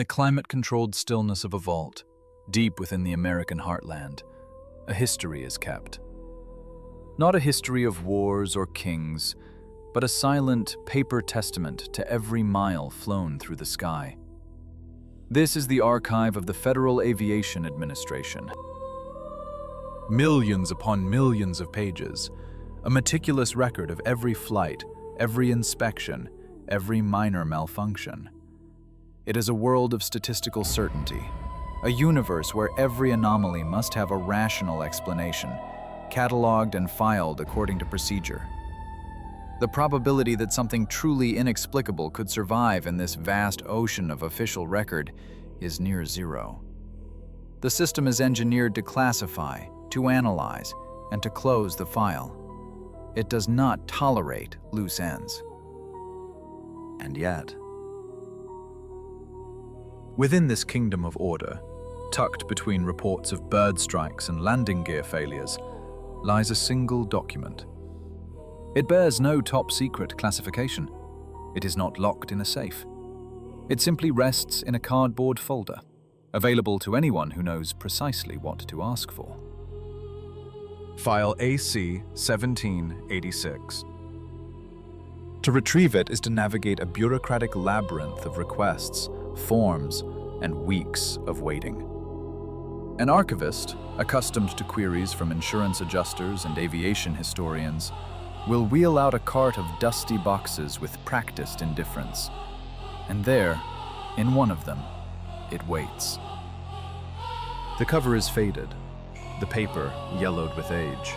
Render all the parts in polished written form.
the climate-controlled stillness of a vault, deep within the American heartland, a history is kept. Not a history of wars or kings, but a silent paper testament to every mile flown through the sky. This is the archive of the Federal Aviation Administration. Millions upon millions of pages, a meticulous record of every flight, every inspection, every minor malfunction. It is a world of statistical certainty, a universe where every anomaly must have a rational explanation, cataloged and filed according to procedure. The probability that something truly inexplicable could survive in this vast ocean of official record is near zero. The system is engineered to classify, to analyze, and to close the file. It does not tolerate loose ends. And yet, within this kingdom of order, tucked between reports of bird strikes and landing gear failures, lies a single document. It bears no top-secret classification. It is not locked in a safe. It simply rests in a cardboard folder, available to anyone who knows precisely what to ask for. File AC 1786. To retrieve it is to navigate a bureaucratic labyrinth of requests, forms, and weeks of waiting. An archivist, accustomed to queries from insurance adjusters and aviation historians, will wheel out a cart of dusty boxes with practiced indifference. And there, in one of them, it waits. The cover is faded, the paper yellowed with age.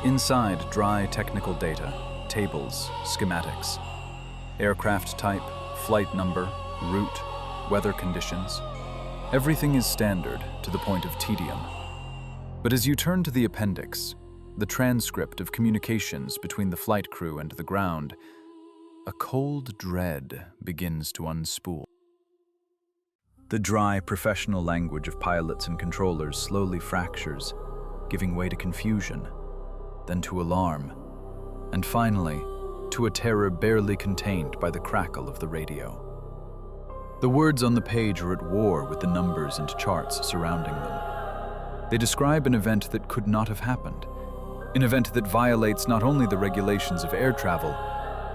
Inside, dry technical data, tables, schematics, aircraft type, flight number, route, weather conditions. Everything is standard to the point of tedium. But as you turn to the appendix, the transcript of communications between the flight crew and the ground, a cold dread begins to unspool. The dry, professional language of pilots and controllers slowly fractures, giving way to confusion, then to alarm, and finally, to a terror barely contained by the crackle of the radio. The words on the page are at war with the numbers and charts surrounding them. They describe an event that could not have happened, an event that violates not only the regulations of air travel,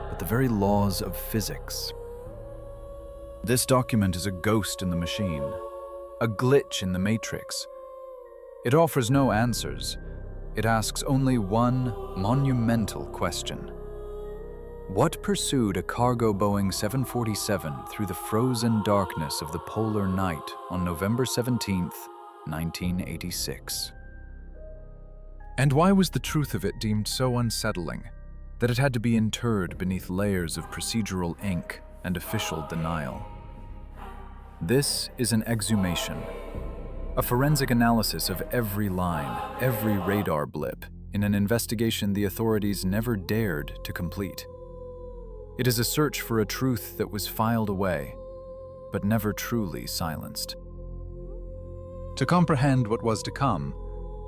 but the very laws of physics. This document is a ghost in the machine, a glitch in the matrix. It offers no answers. It asks only one monumental question. What pursued a cargo Boeing 747 through the frozen darkness of the polar night on November 17th, 1986? And why was the truth of it deemed so unsettling that it had to be interred beneath layers of procedural ink and official denial? This is an exhumation, a forensic analysis of every line, every radar blip, in an investigation the authorities never dared to complete. It is a search for a truth that was filed away, but never truly silenced. To comprehend what was to come,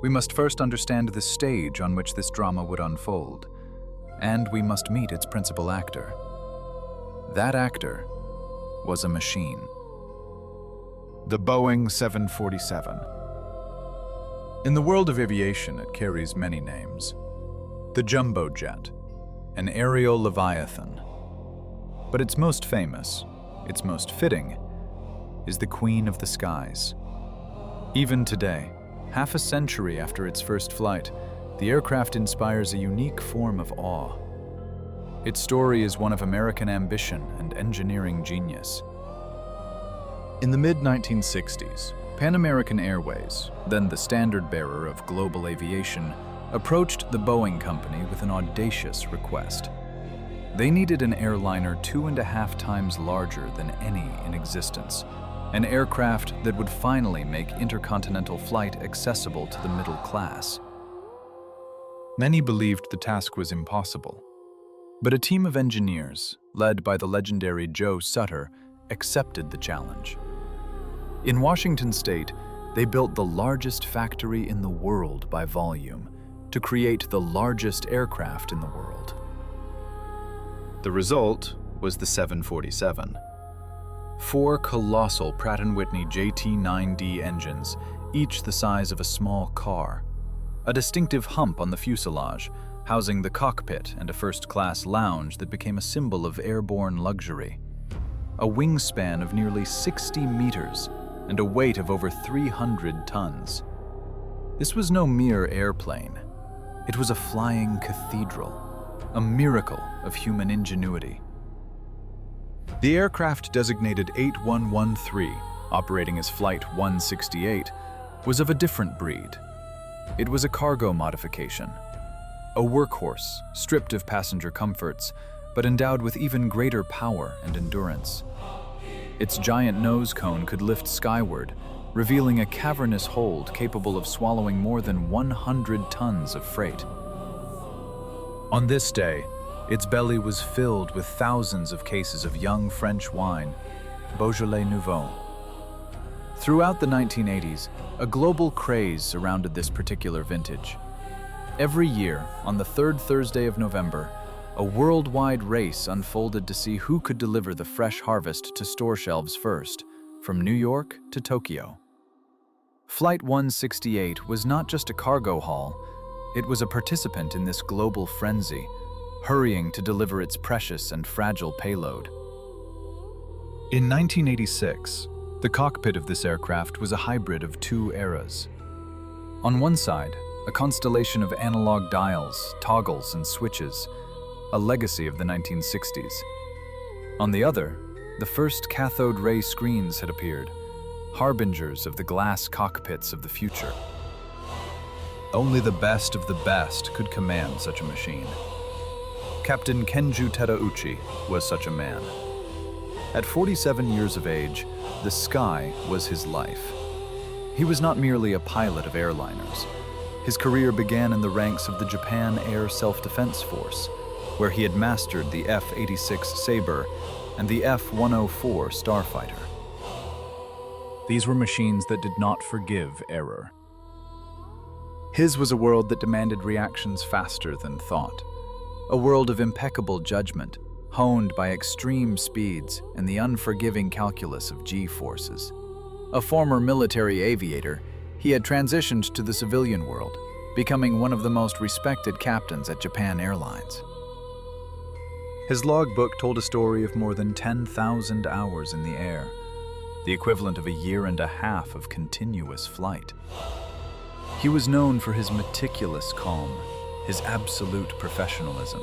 we must first understand the stage on which this drama would unfold, and we must meet its principal actor. That actor was a machine. The Boeing 747. In the world of aviation, it carries many names. The jumbo jet, an aerial leviathan. But its most famous, its most fitting, is the Queen of the Skies. Even today, half a century after its first flight, the aircraft inspires a unique form of awe. Its story is one of American ambition and engineering genius. In the mid-1960s, Pan American Airways, then the standard-bearer of global aviation, approached the Boeing company with an audacious request. They needed an airliner 2.5 times larger than any in existence, an aircraft that would finally make intercontinental flight accessible to the middle class. Many believed the task was impossible, but a team of engineers, led by the legendary Joe Sutter, accepted the challenge. In Washington state, they built the largest factory in the world by volume to create the largest aircraft in the world. The result was the 747. 4 colossal Pratt & Whitney JT9D engines, each the size of a small car. A distinctive hump on the fuselage, housing the cockpit and a first-class lounge that became a symbol of airborne luxury. A wingspan of nearly 60 meters and a weight of over 300 tons. This was no mere airplane. It was a flying cathedral, a miracle of human ingenuity. The aircraft designated 8113, operating as Flight 168, was of a different breed. It was a cargo modification, a workhorse stripped of passenger comforts, but endowed with even greater power and endurance. Its giant nose cone could lift skyward, revealing a cavernous hold capable of swallowing more than 100 tons of freight. On this day, its belly was filled with thousands of cases of young French wine, Beaujolais Nouveau. Throughout the 1980s, a global craze surrounded this particular vintage. Every year, on the third Thursday of November, a worldwide race unfolded to see who could deliver the fresh harvest to store shelves first, from New York to Tokyo. Flight 168 was not just a cargo haul, it was a participant in this global frenzy, hurrying to deliver its precious and fragile payload. In 1986, the cockpit of this aircraft was a hybrid of 2 eras. On one side, a constellation of analog dials, toggles, and switches, a legacy of the 1960s. On the other, the first cathode ray screens had appeared, harbingers of the glass cockpits of the future. Only the best of the best could command such a machine. Captain Kenju Terauchi was such a man. At 47 years of age, the sky was his life. He was not merely a pilot of airliners. His career began in the ranks of the Japan Air Self-Defense Force, where he had mastered the F-86 Sabre and the F-104 Starfighter. These were machines that did not forgive error. His was a world that demanded reactions faster than thought, a world of impeccable judgment, honed by extreme speeds and the unforgiving calculus of G-forces. A former military aviator, he had transitioned to the civilian world, becoming one of the most respected captains at Japan Airlines. His logbook told a story of more than 10,000 hours in the air, the equivalent of a year and a half of continuous flight. He was known for his meticulous calm, his absolute professionalism.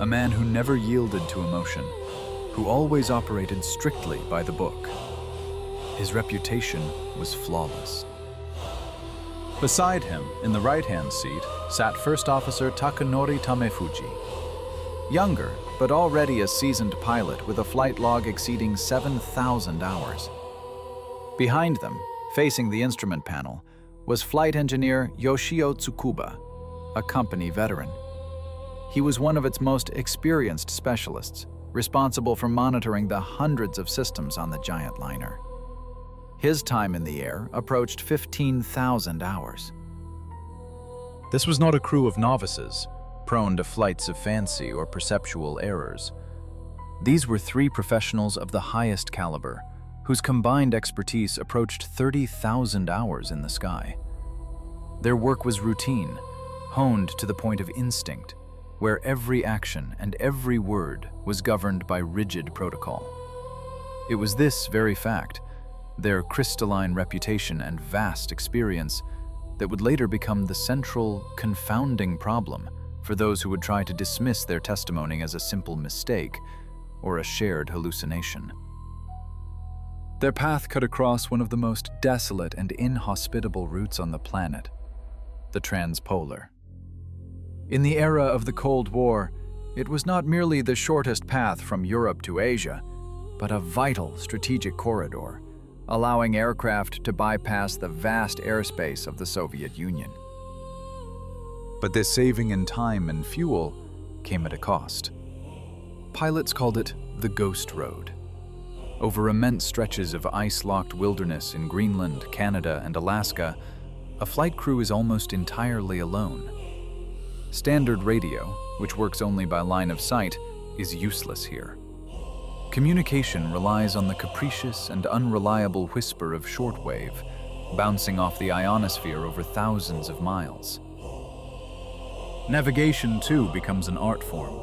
A man who never yielded to emotion, who always operated strictly by the book. His reputation was flawless. Beside him, in the right-hand seat, sat First Officer Takanori Tamefuji. Younger, but already a seasoned pilot with a flight log exceeding 7,000 hours. Behind them, facing the instrument panel, was flight engineer Yoshio Tsukuba, a company veteran. He was one of its most experienced specialists, responsible for monitoring the hundreds of systems on the giant liner. His time in the air approached 15,000 hours. This was not a crew of novices, prone to flights of fancy or perceptual errors. These were 3 professionals of the highest caliber, whose combined expertise approached 30,000 hours in the sky. Their work was routine, honed to the point of instinct, where every action and every word was governed by rigid protocol. It was this very fact, their crystalline reputation and vast experience, that would later become the central, confounding problem for those who would try to dismiss their testimony as a simple mistake or a shared hallucination. Their path cut across one of the most desolate and inhospitable routes on the planet, the transpolar. In the era of the Cold War, it was not merely the shortest path from Europe to Asia, but a vital strategic corridor, allowing aircraft to bypass the vast airspace of the Soviet Union. But this saving in time and fuel came at a cost. Pilots called it the Ghost Road. Over immense stretches of ice-locked wilderness in Greenland, Canada, and Alaska, a flight crew is almost entirely alone. Standard radio, which works only by line of sight, is useless here. Communication relies on the capricious and unreliable whisper of shortwave, bouncing off the ionosphere over thousands of miles. Navigation, too, becomes an art form.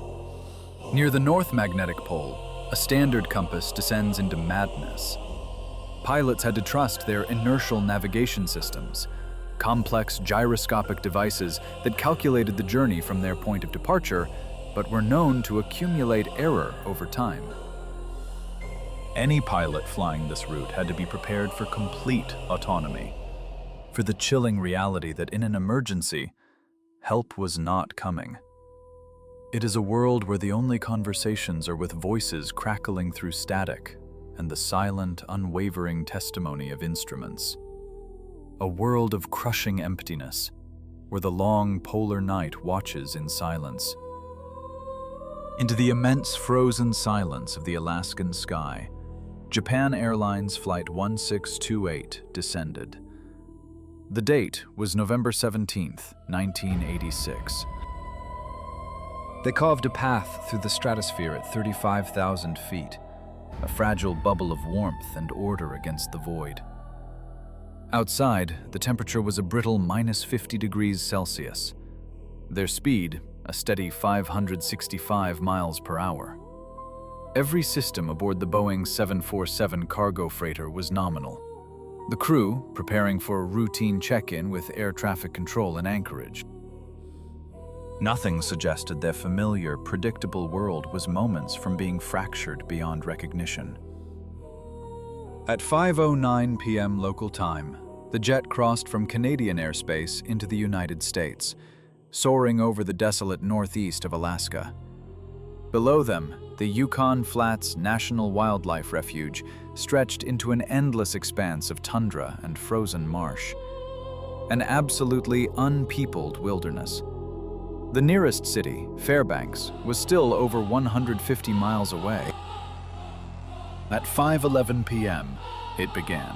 Near the North Magnetic Pole, a standard compass descends into madness. Pilots had to trust their inertial navigation systems, complex gyroscopic devices that calculated the journey from their point of departure, but were known to accumulate error over time. Any pilot flying this route had to be prepared for complete autonomy, for the chilling reality that in an emergency, help was not coming. It is a world where the only conversations are with voices crackling through static and the silent, unwavering testimony of instruments. A world of crushing emptiness, where the long polar night watches in silence. Into the immense frozen silence of the Alaskan sky, Japan Airlines Flight 1628 descended. The date was November 17th, 1986. They carved a path through the stratosphere at 35,000 feet, a fragile bubble of warmth and order against the void. Outside, the temperature was a brittle -50 degrees Celsius. Their speed, a steady 565 miles per hour. Every system aboard the Boeing 747 cargo freighter was nominal. The crew preparing for a routine check-in with air traffic control in Anchorage. Nothing suggested their familiar, predictable world was moments from being fractured beyond recognition. At 5:09 p.m. local time, the jet crossed from Canadian airspace into the United States, soaring over the desolate northeast of Alaska. Below them, the Yukon Flats National Wildlife Refuge stretched into an endless expanse of tundra and frozen marsh. An absolutely unpeopled wilderness. The nearest city, Fairbanks, was still over 150 miles away. At 5:11 p.m., it began.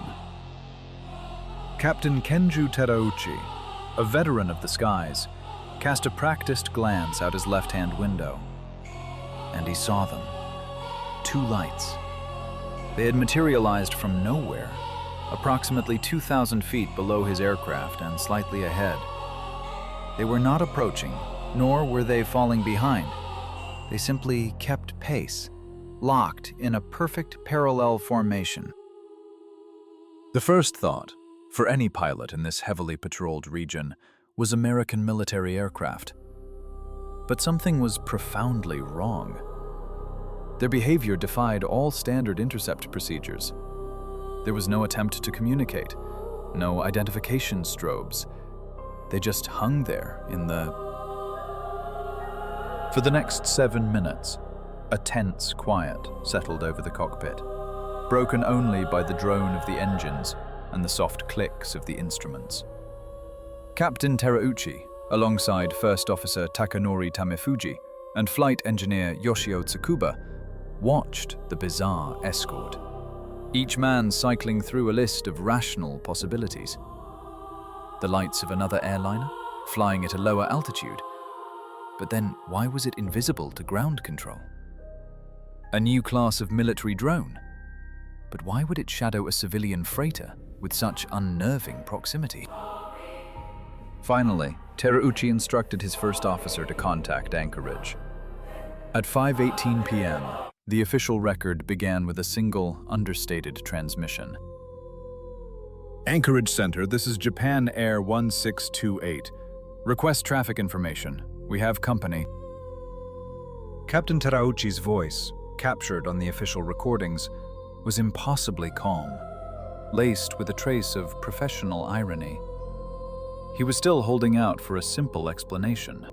Captain Kenju Terauchi, a veteran of the skies, cast a practiced glance out his left-hand window. And he saw them. 2 lights. They had materialized from nowhere, approximately 2,000 feet below his aircraft and slightly ahead. They were not approaching, nor were they falling behind. They simply kept pace, locked in a perfect parallel formation. The first thought, for any pilot in this heavily patrolled region, was American military aircraft. But something was profoundly wrong. Their behavior defied all standard intercept procedures. There was no attempt to communicate, no identification strobes. They just hung there in the... For the next 7 minutes, a tense quiet settled over the cockpit, broken only by the drone of the engines and the soft clicks of the instruments. Captain Terauchi, alongside First Officer Takanori Tamefuji and Flight Engineer Yoshio Tsukuba, watched the bizarre escort, each man cycling through a list of rational possibilities. The lights of another airliner, flying at a lower altitude. But then why was it invisible to ground control? A new class of military drone. But why would it shadow a civilian freighter with such unnerving proximity? Finally, Terauchi instructed his first officer to contact Anchorage. At 5:18 p.m., the official record began with a single, understated transmission. Anchorage Center, this is Japan Air 1628. Request traffic information. We have company. Captain Terauchi's voice, captured on the official recordings, was impossibly calm, laced with a trace of professional irony. He was still holding out for a simple explanation.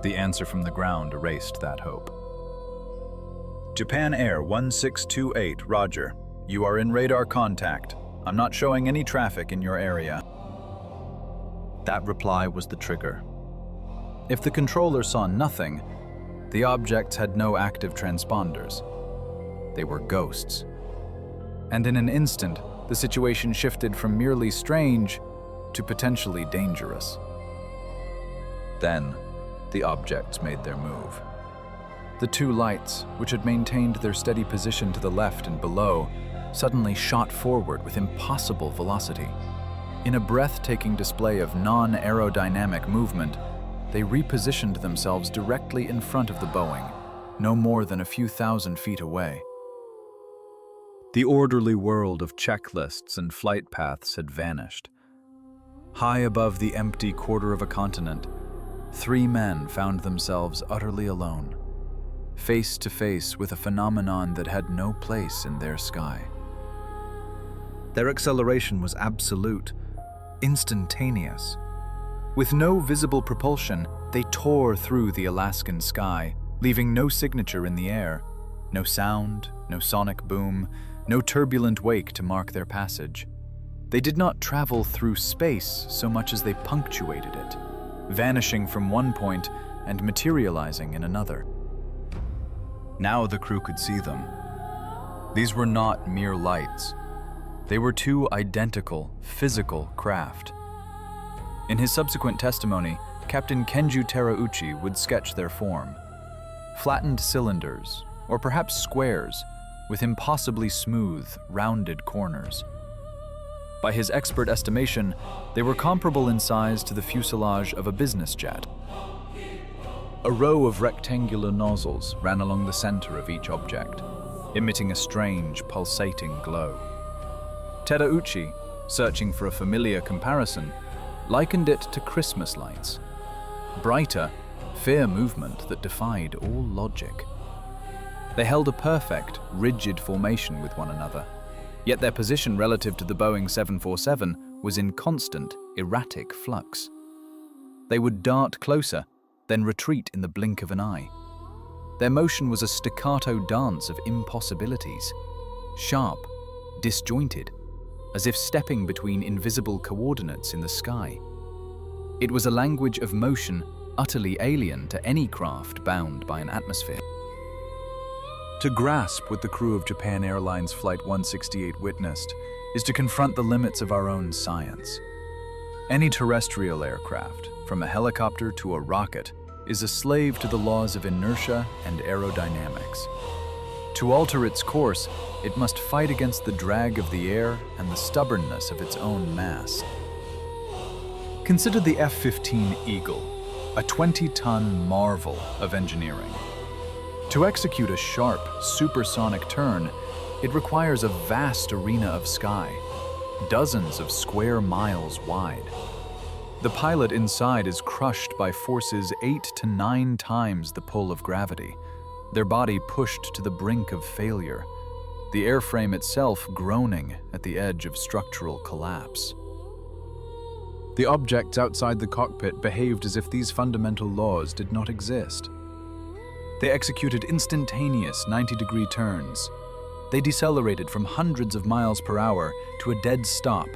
The answer from the ground erased that hope. Japan Air 1628, roger. You are in radar contact. I'm not showing any traffic in your area. That reply was the trigger. If the controller saw nothing, the objects had no active transponders. They were ghosts. And in an instant, the situation shifted from merely strange to potentially dangerous. Then, the objects made their move. The two lights, which had maintained their steady position to the left and below, suddenly shot forward with impossible velocity. In a breathtaking display of non-aerodynamic movement, they repositioned themselves directly in front of the Boeing, no more than a few thousand feet away. The orderly world of checklists and flight paths had vanished. High above the empty quarter of a continent, three men found themselves utterly alone, face to face with a phenomenon that had no place in their sky. Their acceleration was absolute, instantaneous. With no visible propulsion, they tore through the Alaskan sky, leaving no signature in the air, no sound, no sonic boom, no turbulent wake to mark their passage. They did not travel through space so much as they punctuated it, vanishing from one point and materializing in another. Now the crew could see them. These were not mere lights. They were two identical, physical craft. In his subsequent testimony, Captain Kenju Terauchi would sketch their form. Flattened cylinders, or perhaps squares, with impossibly smooth, rounded corners. By his expert estimation, they were comparable in size to the fuselage of a business jet. A row of rectangular nozzles ran along the center of each object, emitting a strange, pulsating glow. Terauchi, searching for a familiar comparison, likened it to Christmas lights. Brighter, fair movement that defied all logic. They held a perfect, rigid formation with one another, yet their position relative to the Boeing 747 was in constant, erratic flux. They would dart closer, then retreat in the blink of an eye. Their motion was a staccato dance of impossibilities, sharp, disjointed, as if stepping between invisible coordinates in the sky. It was a language of motion utterly alien to any craft bound by an atmosphere. To grasp what the crew of Japan Airlines Flight 168 witnessed is to confront the limits of our own science. Any terrestrial aircraft, from a helicopter to a rocket, is a slave to the laws of inertia and aerodynamics. To alter its course, it must fight against the drag of the air and the stubbornness of its own mass. Consider the F-15 Eagle, a 20-ton marvel of engineering. To execute a sharp, supersonic turn, it requires a vast arena of sky, dozens of square miles wide. The pilot inside is crushed by forces 8 to 9 times the pull of gravity, their body pushed to the brink of failure, the airframe itself groaning at the edge of structural collapse. The objects outside the cockpit behaved as if these fundamental laws did not exist. They executed instantaneous 90-degree turns. They decelerated from hundreds of miles per hour to a dead stop,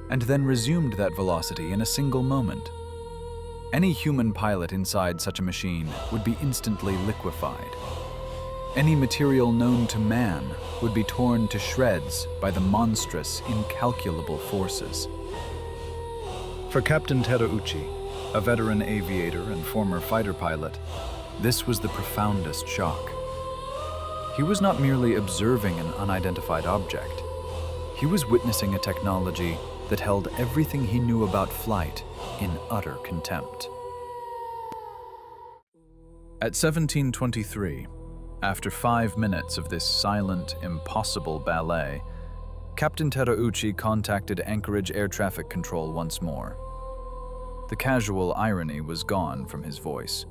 and then resumed that velocity in a single moment. Any human pilot inside such a machine would be instantly liquefied. Any material known to man would be torn to shreds by the monstrous, incalculable forces. For Captain Terauchi, a veteran aviator and former fighter pilot, this was the profoundest shock. He was not merely observing an unidentified object. He was witnessing a technology that held everything he knew about flight in utter contempt. At 17:23, after 5 minutes of this silent, impossible ballet, Captain Terauchi contacted Anchorage Air Traffic Control once more. The casual irony was gone from his voice.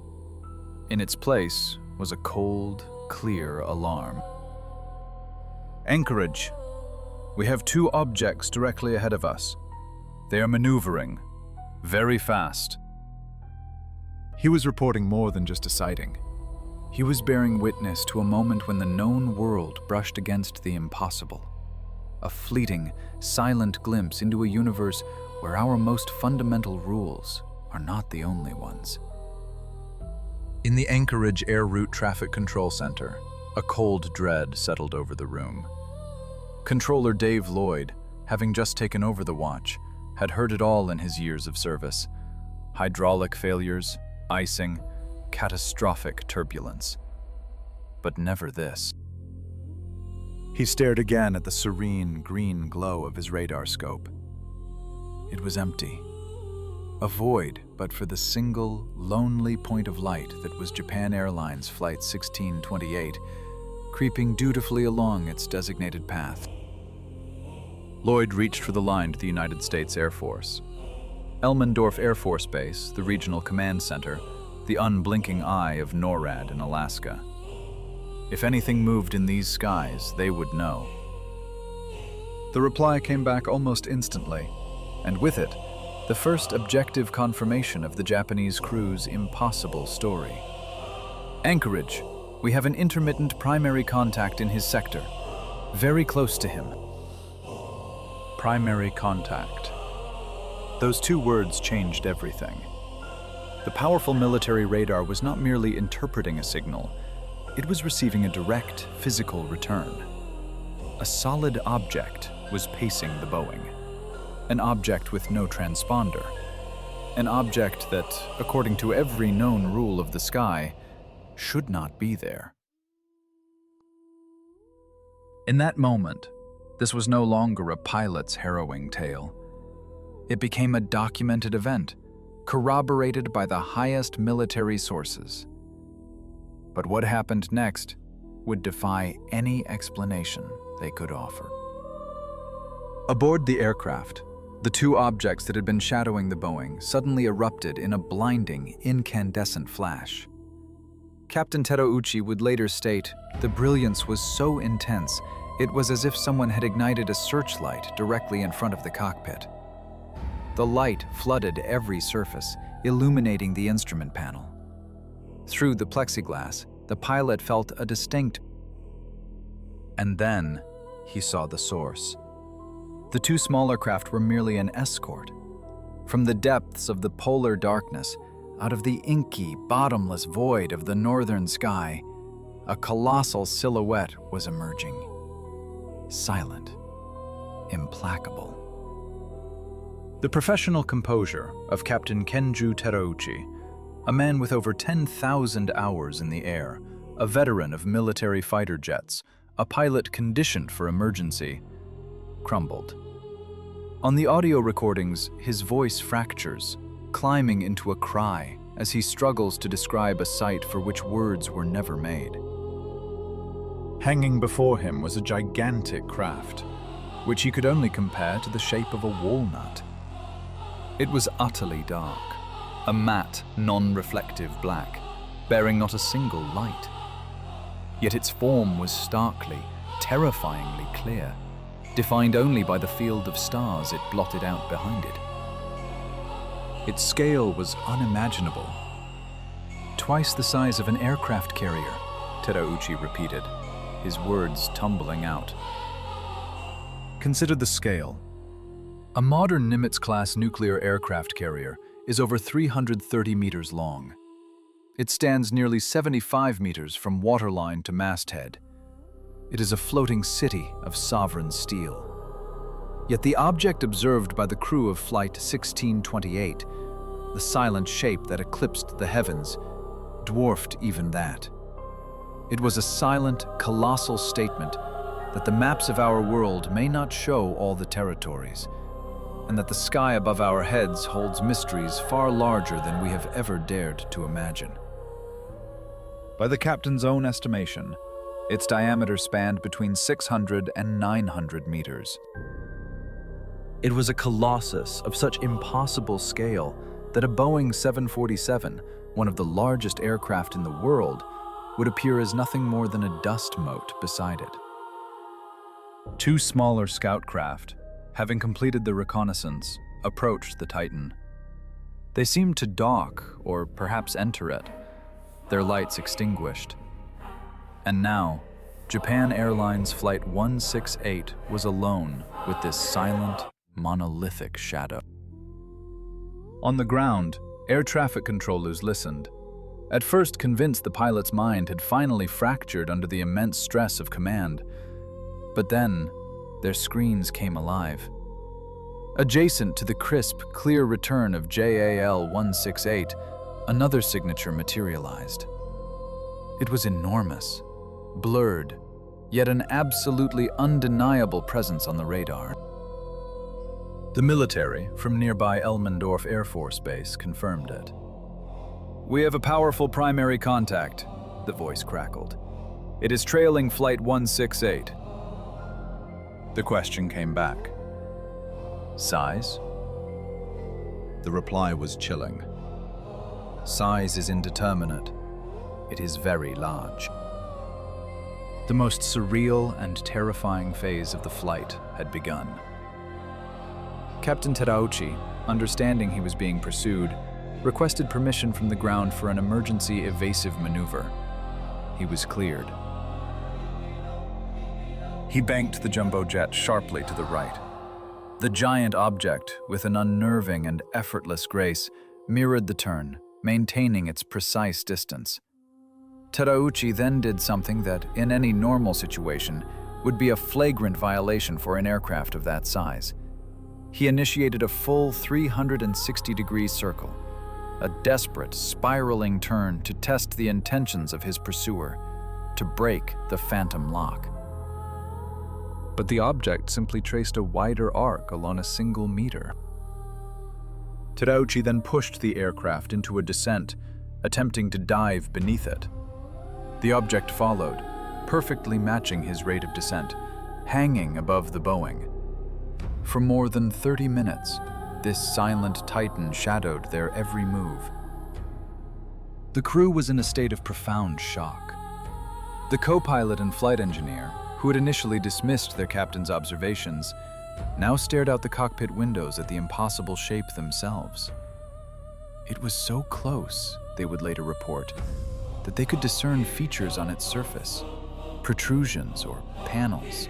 In its place was a cold, clear alarm. Anchorage, we have 2 objects directly ahead of us. They are maneuvering, very fast. He was reporting more than just a sighting. He was bearing witness to a moment when the known world brushed against the impossible. A fleeting, silent glimpse into a universe where our most fundamental rules are not the only ones. In the Anchorage Air Route Traffic Control Center, a cold dread settled over the room. Controller Dave Lloyd, having just taken over the watch, had heard it all in his years of service. Hydraulic failures, icing, catastrophic turbulence. but never this. He stared again at the serene green glow of his radar scope. It was empty. A void, but for the single, lonely point of light that was Japan Airlines Flight 1628, creeping dutifully along its designated path. Lloyd reached for the line to the United States Air Force. Elmendorf Air Force Base, the regional command center, the unblinking eye of NORAD in Alaska. If anything moved in these skies, they would know. The reply came back almost instantly, and with it, the first objective confirmation of the Japanese crew's impossible story. Anchorage, we have an intermittent primary contact in his sector, very close to him. Primary contact. Those two words changed everything. The powerful military radar was not merely interpreting a signal, it was receiving a direct physical return. A solid object was pacing the Boeing. An object with no transponder. An object that, according to every known rule of the sky, should not be there. In that moment, this was no longer a pilot's harrowing tale. It became a documented event, corroborated by the highest military sources. But what happened next would defy any explanation they could offer. Aboard the aircraft, the two objects that had been shadowing the Boeing suddenly erupted in a blinding, incandescent flash. Captain Terauchi would later state, "The brilliance was so intense, it was as if someone had ignited a searchlight directly in front of the cockpit." The light flooded every surface, illuminating the instrument panel. Through the plexiglass, the pilot felt a distinct... And then, he saw the source. The two smaller craft were merely an escort. From the depths of the polar darkness, out of the inky, bottomless void of the northern sky, a colossal silhouette was emerging. Silent, implacable. The professional composure of Captain Kenju Terauchi, a man with over 10,000 hours in the air, a veteran of military fighter jets, a pilot conditioned for emergency, crumbled. On the audio recordings, his voice fractures, climbing into a cry as he struggles to describe a sight for which words were never made. Hanging before him was a gigantic craft, which he could only compare to the shape of a walnut. It was utterly dark, a matte, non-reflective black, bearing not a single light. Yet its form was starkly, terrifyingly clear, defined only by the field of stars it blotted out behind it. Its scale was unimaginable. "Twice the size of an aircraft carrier," Terauchi repeated, his words tumbling out. Consider the scale. A modern Nimitz-class nuclear aircraft carrier is over 330 meters long. It stands nearly 75 meters from waterline to masthead. It is a floating city of sovereign steel. Yet the object observed by the crew of Flight 1628, the silent shape that eclipsed the heavens, dwarfed even that. It was a silent, colossal statement that the maps of our world may not show all the territories, and that the sky above our heads holds mysteries far larger than we have ever dared to imagine. By the captain's own estimation, its diameter spanned between 600 and 900 meters. It was a colossus of such impossible scale that a Boeing 747, one of the largest aircraft in the world, would appear as nothing more than a dust mote beside it. Two smaller scout craft, having completed the reconnaissance, approached the Titan. They seemed to dock, or perhaps enter it, their lights extinguished. And now, Japan Airlines Flight 168 was alone with this silent, monolithic shadow. On the ground, air traffic controllers listened, at first convinced the pilot's mind had finally fractured under the immense stress of command. But then, their screens came alive. Adjacent to the crisp, clear return of JAL 168, another signature materialized. It was enormous, blurred, yet an absolutely undeniable presence on the radar. The military from nearby Elmendorf Air Force Base confirmed it. "We have a powerful primary contact," the voice crackled. "It is trailing Flight 168. The question came back. "Size?" The reply was chilling. "Size is indeterminate. It is very large." The most surreal and terrifying phase of the flight had begun. Captain Terauchi, understanding he was being pursued, requested permission from the ground for an emergency evasive maneuver. He was cleared. He banked the jumbo jet sharply to the right. The giant object, with an unnerving and effortless grace, mirrored the turn, maintaining its precise distance. Terauchi then did something that, in any normal situation, would be a flagrant violation for an aircraft of that size. He initiated a full 360-degree circle, a desperate, spiraling turn to test the intentions of his pursuer, to break the phantom lock. But the object simply traced a wider arc along a single meter. Terauchi then pushed the aircraft into a descent, attempting to dive beneath it. The object followed, perfectly matching his rate of descent, hanging above the Boeing. For more than 30 minutes, this silent titan shadowed their every move. The crew was in a state of profound shock. The co-pilot and flight engineer, who had initially dismissed their captain's observations, now stared out the cockpit windows at the impossible shape themselves. It was so close, they would later report, that they could discern features on its surface, protrusions or panels,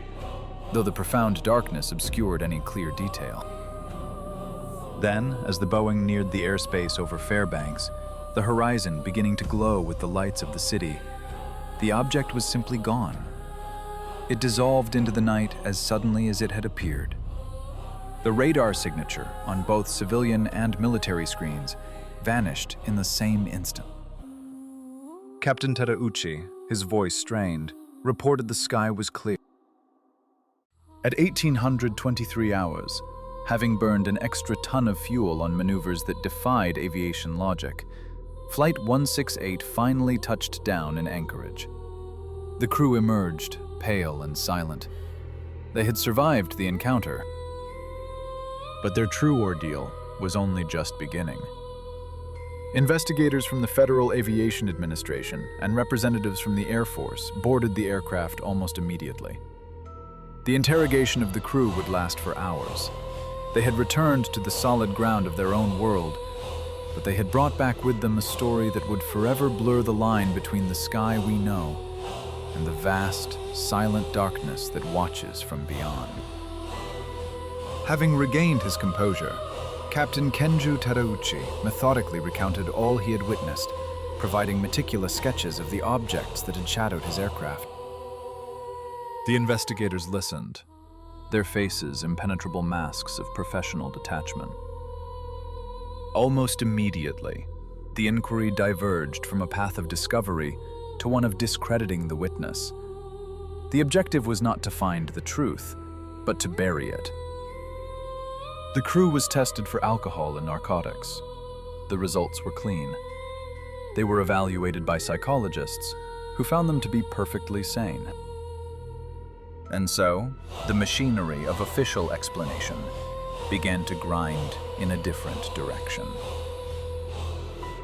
though the profound darkness obscured any clear detail. Then, as the Boeing neared the airspace over Fairbanks, the horizon beginning to glow with the lights of the city, the object was simply gone. It dissolved into the night as suddenly as it had appeared. The radar signature on both civilian and military screens vanished in the same instant. Captain Terauchi, his voice strained, reported the sky was clear. At 1823 hours, having burned an extra ton of fuel on maneuvers that defied aviation logic, Flight 168 finally touched down in Anchorage. The crew emerged, pale and silent. They had survived the encounter, but their true ordeal was only just beginning. Investigators from the Federal Aviation Administration and representatives from the Air Force boarded the aircraft almost immediately. The interrogation of the crew would last for hours. They had returned to the solid ground of their own world, but they had brought back with them a story that would forever blur the line between the sky we know and the vast, silent darkness that watches from beyond. Having regained his composure, Captain Kenju Terauchi methodically recounted all he had witnessed, providing meticulous sketches of the objects that had shadowed his aircraft. The investigators listened, their faces impenetrable masks of professional detachment. Almost immediately, the inquiry diverged from a path of discovery to one of discrediting the witness. The objective was not to find the truth, but to bury it. The crew was tested for alcohol and narcotics. The results were clean. They were evaluated by psychologists, who found them to be perfectly sane. And so, the machinery of official explanation began to grind in a different direction.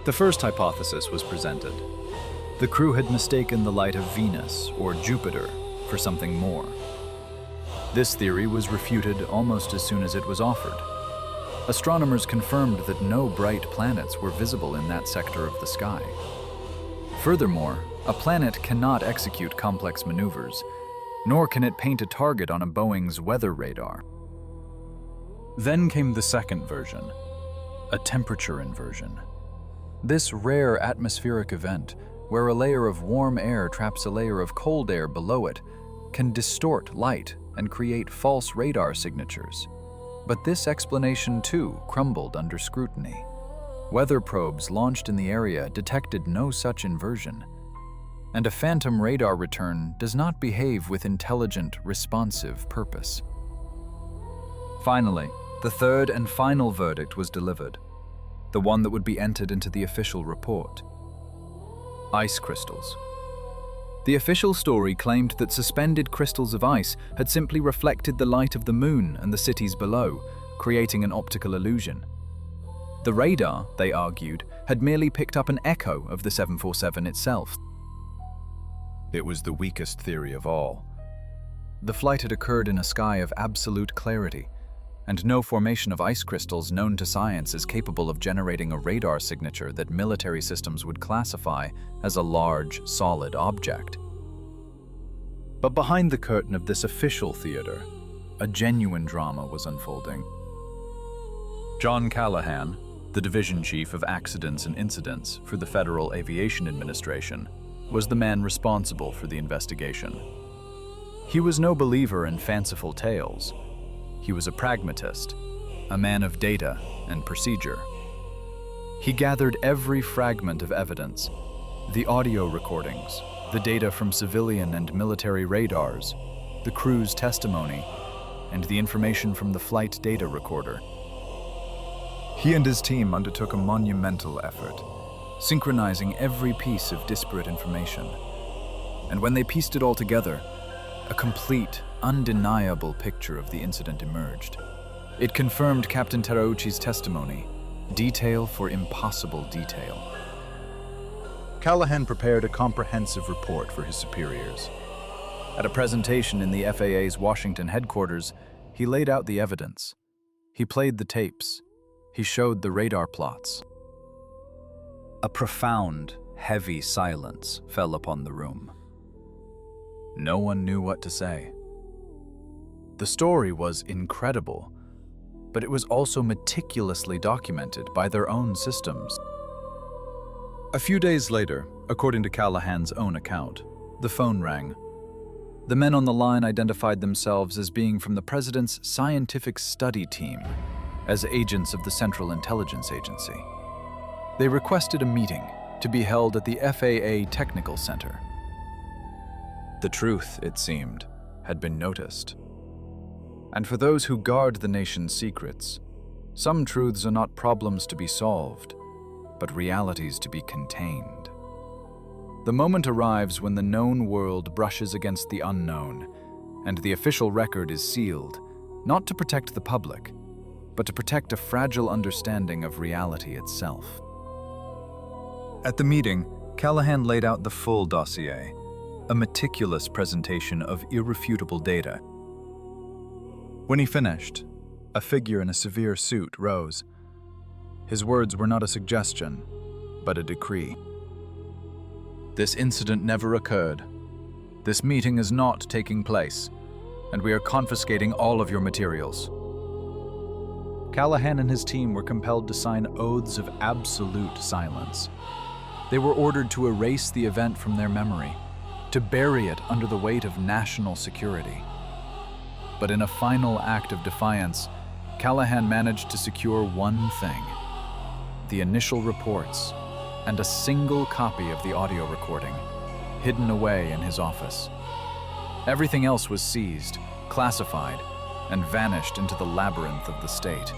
The first hypothesis was presented. The crew had mistaken the light of Venus or Jupiter for something more. This theory was refuted almost as soon as it was offered. Astronomers confirmed that no bright planets were visible in that sector of the sky. Furthermore, a planet cannot execute complex maneuvers, nor can it paint a target on a Boeing's weather radar. Then came the second version, a temperature inversion. This rare atmospheric event, where a layer of warm air traps a layer of cold air below it, can distort light and create false radar signatures. But this explanation too crumbled under scrutiny. Weather probes launched in the area detected no such inversion. and a phantom radar return does not behave with intelligent, responsive purpose. Finally, the third and final verdict was delivered, the one that would be entered into the official report. Ice crystals. The official story claimed that suspended crystals of ice had simply reflected the light of the moon and the cities below, creating an optical illusion. The radar, they argued, had merely picked up an echo of the 747 itself. It was the weakest theory of all. The flight had occurred in a sky of absolute clarity, and no formation of ice crystals known to science is capable of generating a radar signature that military systems would classify as a large, solid object. But behind the curtain of this official theater, a genuine drama was unfolding. John Callahan, the division chief of accidents and incidents for the Federal Aviation Administration, was the man responsible for the investigation. He was no believer in fanciful tales. He was a pragmatist, a man of data and procedure. He gathered every fragment of evidence, the audio recordings, the data from civilian and military radars, the crew's testimony, and the information from the flight data recorder. He and his team undertook a monumental effort, synchronizing every piece of disparate information. And when they pieced it all together, a complete, undeniable picture of the incident emerged. It confirmed Captain Terauchi's testimony, detail for impossible detail. Callahan prepared a comprehensive report for his superiors. At a presentation in the FAA's Washington headquarters, he laid out the evidence. He played the tapes. He showed the radar plots. A profound, heavy silence fell upon the room. No one knew what to say. The story was incredible, but it was also meticulously documented by their own systems. A few days later, according to Callahan's own account, the phone rang. The men on the line identified themselves as being from the President's Scientific Study Team, as agents of the Central Intelligence Agency. They requested a meeting to be held at the FAA Technical Center. The truth, it seemed, had been noticed. And for those who guard the nation's secrets, some truths are not problems to be solved, but realities to be contained. The moment arrives when the known world brushes against the unknown, and the official record is sealed, not to protect the public, but to protect a fragile understanding of reality itself. At the meeting, Callahan laid out the full dossier, a meticulous presentation of irrefutable data. When he finished, a figure in a severe suit rose. His words were not a suggestion, but a decree. This incident never occurred. This meeting is not taking place, and we are confiscating all of your materials. Callahan and his team were compelled to sign oaths of absolute silence. They were ordered to erase the event from their memory, to bury it under the weight of national security. But in a final act of defiance, Callahan managed to secure one thing: the initial reports and a single copy of the audio recording, hidden away in his office. Everything else was seized, classified, and vanished into the labyrinth of the state.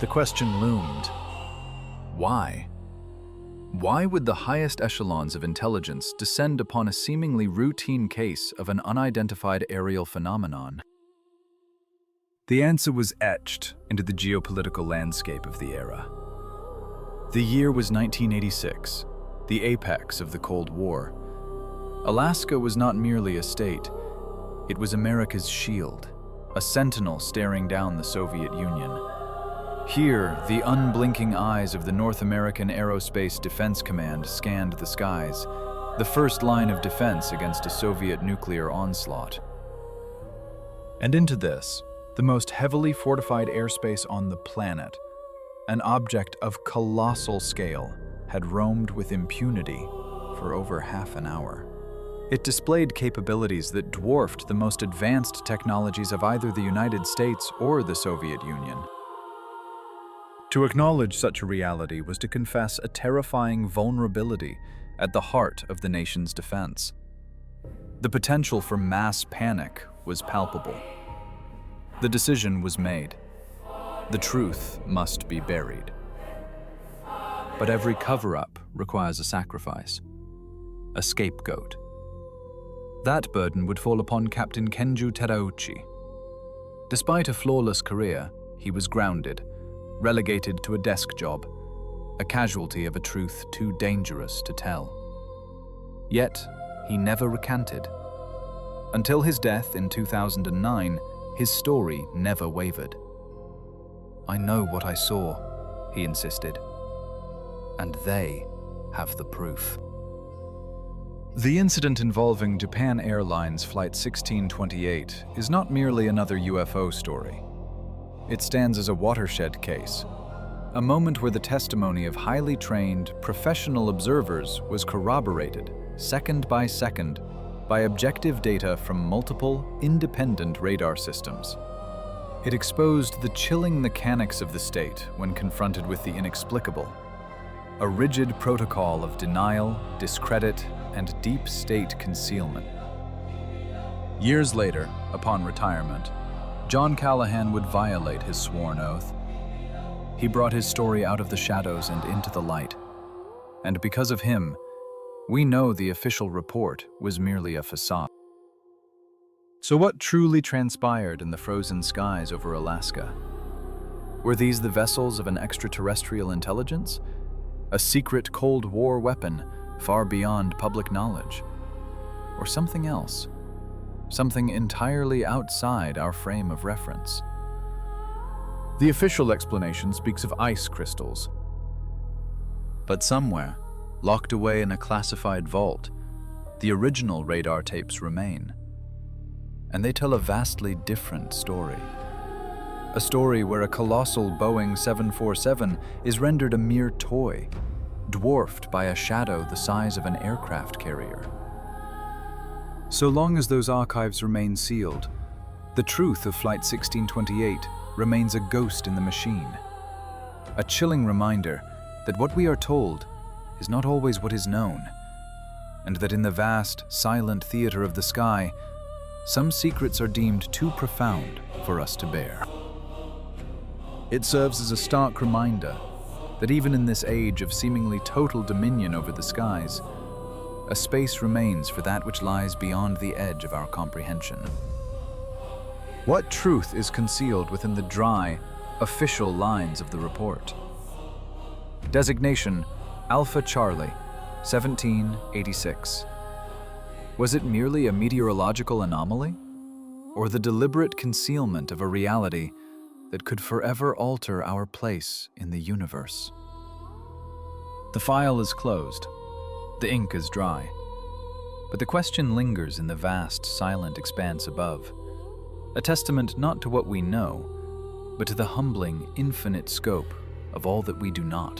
The question loomed: why? Why would the highest echelons of intelligence descend upon a seemingly routine case of an unidentified aerial phenomenon? The answer was etched into the geopolitical landscape of the era. The year was 1986, the apex of the Cold War. Alaska was not merely a state, it was America's shield, a sentinel staring down the Soviet Union. Here, the unblinking eyes of the North American Aerospace Defense Command scanned the skies, the first line of defense against a Soviet nuclear onslaught. And into this, the most heavily fortified airspace on the planet, an object of colossal scale had roamed with impunity for over half an hour. It displayed capabilities that dwarfed the most advanced technologies of either the United States or the Soviet Union. To acknowledge such a reality was to confess a terrifying vulnerability at the heart of the nation's defense. The potential for mass panic was palpable. The decision was made. The truth must be buried. But every cover-up requires a sacrifice, a scapegoat. That burden would fall upon Captain Kenju Terauchi. Despite a flawless career, he was grounded, relegated to a desk job, a casualty of a truth too dangerous to tell. Yet, he never recanted. Until his death in 2009, his story never wavered. "I know what I saw," he insisted, "and they have the proof." The incident involving Japan Airlines Flight 1628 is not merely another UFO story. It stands as a watershed case, a moment where the testimony of highly trained, professional observers was corroborated, second by second, by objective data from multiple, independent radar systems. It exposed the chilling mechanics of the state when confronted with the inexplicable, a rigid protocol of denial, discredit, and deep state concealment. Years later, upon retirement, John Callahan would violate his sworn oath. He brought his story out of the shadows and into the light. And because of him, we know the official report was merely a facade. So what truly transpired in the frozen skies over Alaska? Were these the vessels of an extraterrestrial intelligence? A secret Cold War weapon far beyond public knowledge? Or something else? Something entirely outside our frame of reference? The official explanation speaks of ice crystals. But somewhere, locked away in a classified vault, the original radar tapes remain. And they tell a vastly different story. A story where a colossal Boeing 747 is rendered a mere toy, dwarfed by a shadow the size of an aircraft carrier. So long as those archives remain sealed, the truth of Flight 1628 remains a ghost in the machine. A chilling reminder that what we are told is not always what is known, and that in the vast, silent theater of the sky, some secrets are deemed too profound for us to bear. It serves as a stark reminder that even in this age of seemingly total dominion over the skies, a space remains for that which lies beyond the edge of our comprehension. What truth is concealed within the dry, official lines of the report? Designation: Alpha Charlie, 1786. Was it merely a meteorological anomaly? Or the deliberate concealment of a reality that could forever alter our place in the universe? The file is closed. The ink is dry. But the question lingers in the vast, silent expanse above, a testament not to what we know, but to the humbling, infinite scope of all that we do not.